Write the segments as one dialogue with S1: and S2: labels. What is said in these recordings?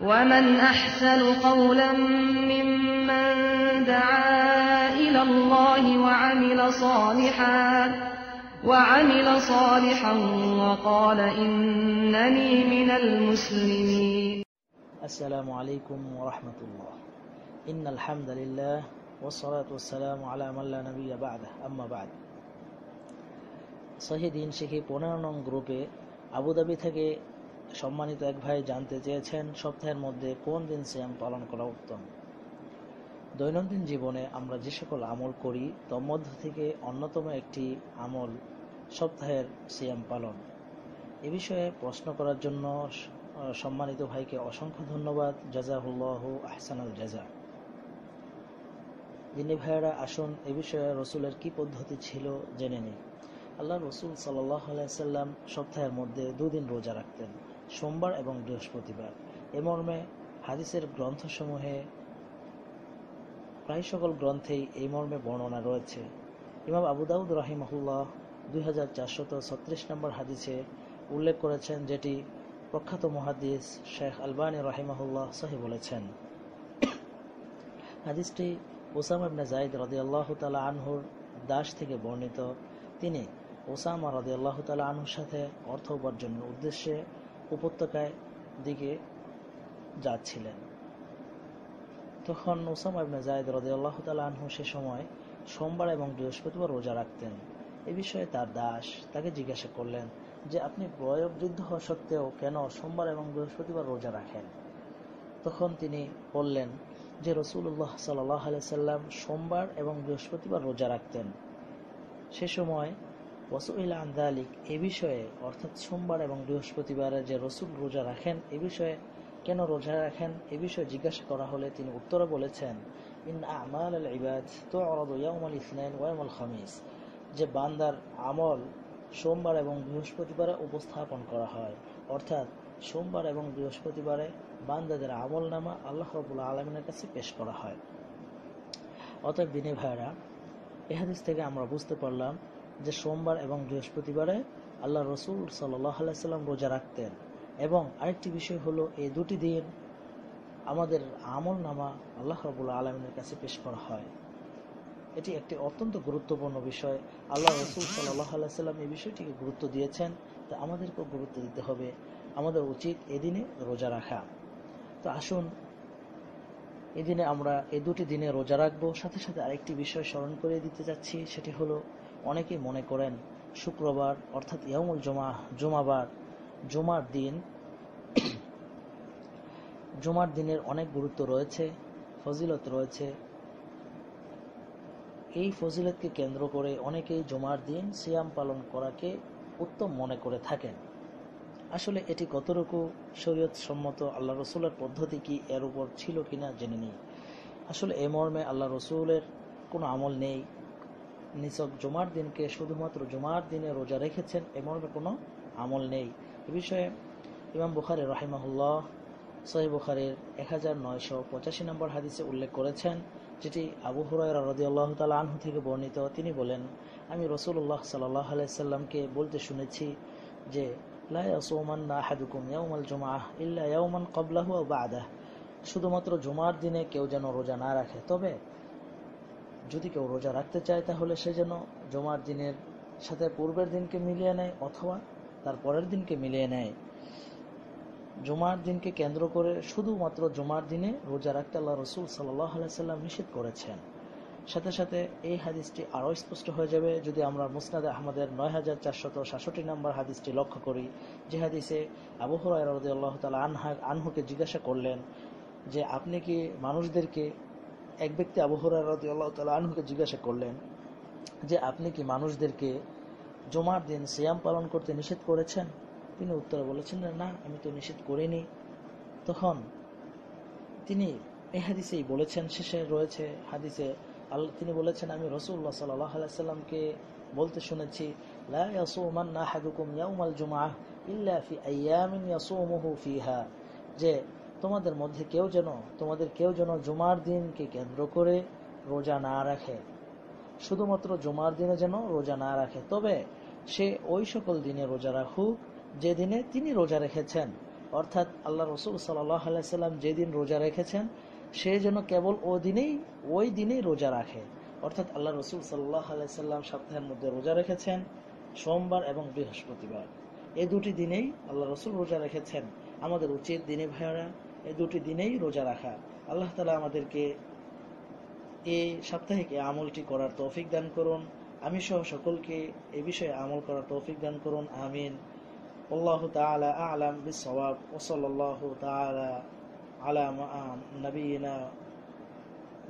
S1: ومن أحسن قولا ممن دعا إلى الله وعمل صالحا وقال إنني من المسلمين.
S2: السلام عليكم ورحمة الله. إن الحمد لله والصلاة والسلام على من لا نبي بعده أما بعد. সহিহ দ্বীন শিখি 15 নং গ্রুপে আবুধাবি থেকে সম্মানিত এক ভাই জানতে চেয়েছেন সপ্তাহের মধ্যে কোন দিন সিয়াম পালন করা উত্তম। দৈনন্দিন জীবনে আমরা যে সকল আমল করি তার মধ্য থেকে অন্যতম একটি আমল সপ্তাহের সিয়াম পালন। এ বিষয়ে প্রশ্ন করার জন্য সম্মানিত ভাইকে অসংখ্য ধন্যবাদ। জাযাহুল্লাহু আহসানাল জাযা। যিনি ভাইয়েরা, আসুন এ বিষয়ে রসুলের কি পদ্ধতি ছিল জেনে নিই। আল্লাহ রসুল সাল্লাল্লাহু আলাইহি ওয়াসাল্লাম সপ্তাহের মধ্যে দুদিন রোজা রাখতেন, সোমবার এবং বৃহস্পতিবার। এ মর্মে হাদিসের গ্রন্থসমূহে প্রায় সকল গ্রন্থেই এই মর্মে বর্ণনা রয়েছে। ইমাম আবু দাউদ রাহিমাহুল্লাহ 2436 নম্বর হাদিসে উল্লেখ করেছেন, যেটি প্রখ্যাত মুহাদ্দিস শেখ আলবানী রাহিমাহুল্লাহ সহিহ বলেছেন। হাদিসটি উসামা ইবনে যায়েদ রাদিয়াল্লাহু তাআলা আনহুর দাস থেকে বর্ণিত। তিনি উসামা রাদিয়াল্লাহু তাআলা আনহুর সাথে অর্থ উপার্জনের উদ্দেশ্যে উপত্যকায় দিকে যাচ্ছিলেন। তখন উসামা ইবনে যায়েদ রাদিয়াল্লাহু তাআলা আনহু সে সময় সোমবার এবং বৃহস্পতিবার রোজা রাখতেন। এ বিষয়ে তার দাস তাকে জিজ্ঞাসা করলেন যে আপনি বয়োবৃদ্ধ হওয়া সত্ত্বেও কেন সোমবার এবং বৃহস্পতিবার রোজা রাখেন? তখন তিনি বললেন যে রাসূলুল্লাহ সাল্লাল্লাহু আলাইহি সাল্লাম সোমবার এবং বৃহস্পতিবার রোজা রাখতেন। সে সময় ওয়াসুইলা আন যালিক, এ বিষয়ে অর্থাৎ সোমবার এবং বৃহস্পতিবারে যে রাসূল রোজা রাখেন এ বিষয়ে কেন রোজা রাখেন এ বিষয়ে জিজ্ঞাসা করা হলে তিনি উত্তরে বলেছেন, ইন আমাল ইবাদ তু'রাদু ইয়াউমাল ইসনাইন ওয়া ইয়াউমাল খামিস, যে বান্দার আমল সোমবার এবং বৃহস্পতিবারে উপস্থাপন করা হয়। অর্থাৎ সোমবার এবং বৃহস্পতিবারে বান্দাদের আমল নামা আল্লাহ রাব্বুল আলামিনের কাছে পেশ করা হয়। অতএব দিনী ভাইরা, এই হাদিস থেকে আমরা বুঝতে পারলাম যে সোমবার এবং বৃহস্পতিবারে আল্লাহ রসুল সাল্লাল্লাহু আলাইহি সাল্লাম রোজা রাখতেন। এবং আরেকটি বিষয় হলো, এই দুটি দিন আমাদের আমল নামা আল্লাহ রাব্বুল আলামিনের কাছে পেশ করা হয়। এটি একটি অত্যন্ত গুরুত্বপূর্ণ বিষয়। আল্লাহ রসুল সাল্লাল্লাহু আলাইহি সাল্লাম এই বিষয়টিকে গুরুত্ব দিয়েছেন, তা আমাদেরকেও গুরুত্ব দিতে হবে। আমাদের উচিত এদিনে রোজা রাখা। তো আসুন এদিনে আমরা এই দুটি দিনে রোজা রাখবো। সাথে সাথে আরেকটি বিষয় স্মরণ করে দিতে যাচ্ছি, সেটি হলো অনেকেই মনে করেন শুক্রবার অর্থাৎ ইয়াউমুল জুমাবার, জুমার দিনের অনেক গুরুত্ব রয়েছে, ফজিলত রয়েছে। এই ফজিলতকে কেন্দ্র করে অনেকেই জুমার দিন সিয়াম পালন করাকে উত্তম মনে করে থাকেন। আসলে এটি কতটুকু শরীয়ত সম্মত, আল্লাহ রসুলের পদ্ধতি কি এর উপর ছিল কিনা জেনে নিই। আসলে এ মর্মে আল্লাহ রসুলের কোনো আমল নেই। নিছক জুমার দিনকে শুধুমাত্র জুমার দিনে রোজা রেখেছেন এ মর্মে কোনো আমল নেই। এ বিষয়ে ইমাম বুখারী রাহিমাহুল্লাহ সহিহ বুখারীর 1985 নম্বর হাদিসে উল্লেখ করেছেন, যেটি আবু হুরায়রা রাদিয়াল্লাহু তাআলা আনহু থেকে বর্ণিত। তিনি বলেন, আমি রাসূলুল্লাহ সাল্লাল্লাহু আলাইহি সাল্লামকে বলতে শুনেছি যে লা ইয়াসুমান্না আহাদুকুম ইয়াউমাল জুমআহ ইল্লা ইয়াওমান ক্বাবলাহু ওয়া বা'দাহু, শুধুমাত্র জুমার দিনে কেউ যেন রোজা না রাখে, তবে যদি কেউ রোজা রাখতে চায় তাহলে সে যেন জুমার দিনের সাথে পূর্বের দিনকে মিলিয়ে নেয় অথবা তার পরের দিনকে মিলিয়ে নেয়। জুমার দিনকে কেন্দ্র করে শুধুমাত্র জুমার দিনে রোজা রাখতে আল্লাহ রসুল সাল্লাল্লাহু আলাইহি সাল্লাম নিষেধ করেছেন। সাথে সাথে এই হাদিসটি আরও স্পষ্ট হয়ে যাবে যদি আমরা মুসনাদে আহমদের 9467 নম্বর হাদিসটি লক্ষ্য করি, যে হাদিসে আবু হুরায়রা রাদিয়াল্লাহু তাআলা আনহুকে জিজ্ঞাসা করলেন যে আপনি কি মানুষদেরকে, এক ব্যক্তি আবু হুরায়রা রাদিয়াল্লাহু তাআলা আনহুকে জিজ্ঞাসা করলেন যে আপনি কি মানুষদেরকে জুমার দিন সিয়াম পালন করতে নিষেধ করেছেন? তিনি উত্তরে বলেছেন, না, আমি তো নিষেধ করিনি। তখন তিনি এই হাদিসেই বলেছেন, শেষে রয়েছে হাদিসে তিনি বলেছেন, আমি রাসূলুল্লাহ সাল্লাল্লাহু আলাইহি সাল্লামকে বলতে শুনেছি, লা ইয়াসুমান্না আহাদুকুম ইয়াউমাল জুমআহ ইল্লা ফি আইয়ামিন ইয়াসুমুহু ফিহা, যে তোমাদের কেউ যেন জুমার দিনকে কেন্দ্র করে রোজা না রাখে, শুধুমাত্র জুমার দিনে যেন রোজা না রাখে, তবে সে ওই সকল দিনে রোজা রাখুক যে দিনে তিনি রোজা রেখেছেন। অর্থাৎ আল্লাহ রসুল সাল্লাল্লাহু আলাইহি সাল্লাম যেদিন রোজা রেখেছেন সে যেন কেবল ওই দিনেই রোজা রাখে। অর্থাৎ আল্লাহ রসুল সাল্লাল্লাহু আলাইহি সাল্লাম সপ্তাহের মধ্যে রোজা রেখেছেন সোমবার এবং বৃহস্পতিবার, এই দুটি দিনেই আল্লাহ রসুল রোজা রেখেছেন। আমাদের উচিত দিনী ভাইয়েরা এই দুটি দিনেই রোজা রাখা। আল্লাহ তাআলা আমাদেরকে এই সাপ্তাহিক এই আমলটি করার তৌফিক দান করুন। আমি সহ সকলকে এই বিষয়ে আমল করার তৌফিক দান করুন, আমিন। আল্লাহু তাআলা আ'লাম বিস-সাওয়াব ওয়া সাল্লাল্লাহু তাআলা আলা নবিয়িনা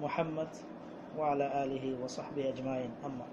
S2: মুহাম্মদ ওয়া আলা আলিহি ওয়া সাহবিহি আজমাইন। আম্মা